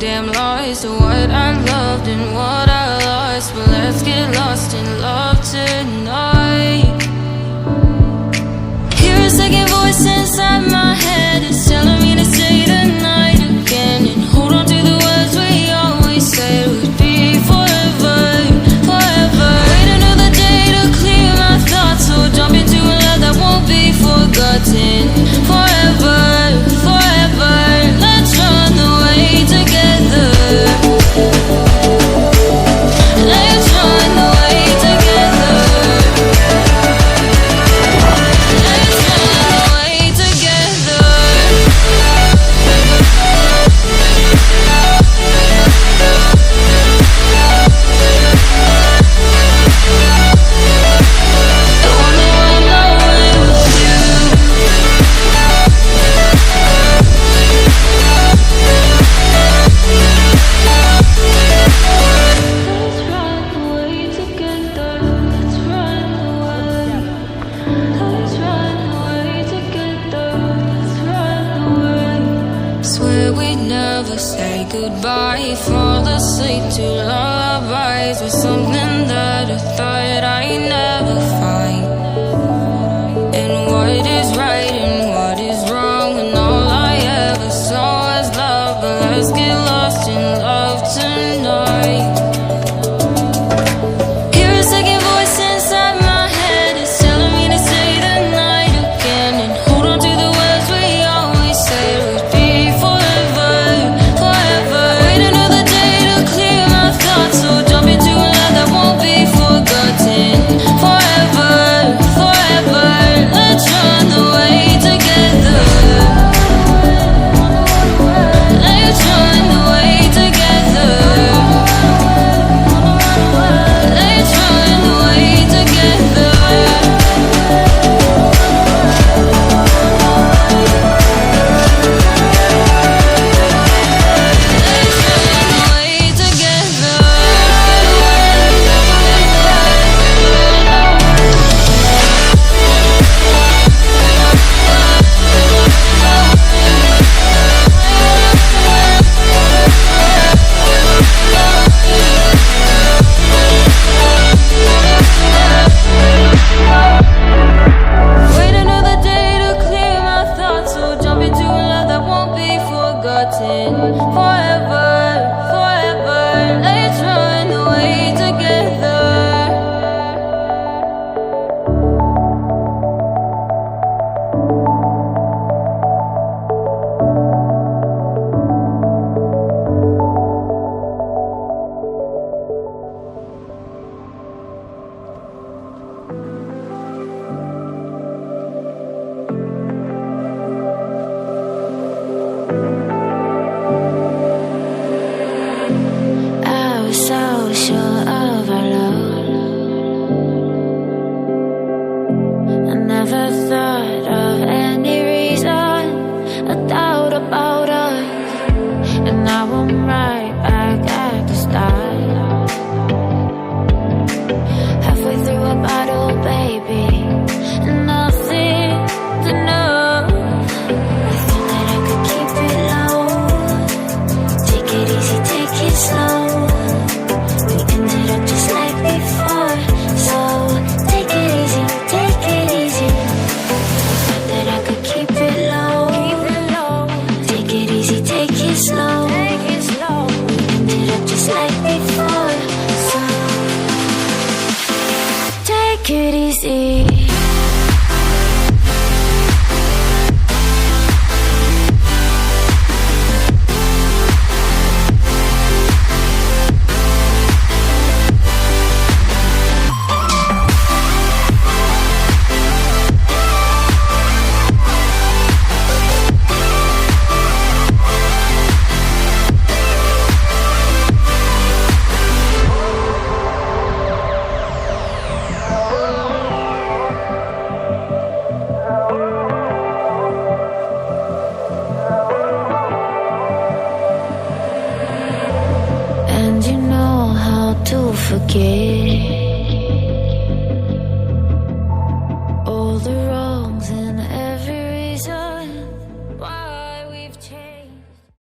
damn lies to what I loved and what I lost. But let's get lost in love tonight. Hear a second voice inside my head, it's telling me to say tonight again, and hold on to the words we always said would be forever, forever. Wait another day to clear my thoughts, so jump into a love that won't be forgotten. Forever, forever, let's run away together. Let's run away together. Let's run away together. I wanna run away with you. Let's run away together. Let's run away. Let's run away together. Let's run away. Swear we'd never say goodbye. Fall asleep to lullabies with something that I thought I'd never find. And what is right and what is wrong, and all I ever saw was love. But let's get lost in love tonight. Hear a second voice inside my head, it's telling me to say the night again, and hold on to the words we always said would be forever, forever. Wait another day to clear my thoughts, so jump into a love that won't be forgotten. Forever, forever, let's run away together. Let's run away together. Let's run away together. Let's run away together. Wait another day to clear my thoughts, so jump into a love that won't be forgotten. Forever, forever, let's run away together. I was so sure of our love. I never thought of any reason, a doubt about us, and now I'm right back at the start. Halfway through a bottle, baby, and nothing to know. I thought that I could keep it low. Take it easy, take it slow. We ended up just like before, so take it easy, take it easy. Thought that I could keep it low. Take it easy, take it slow. We ended up just like before, so take it easy. forget all the wrong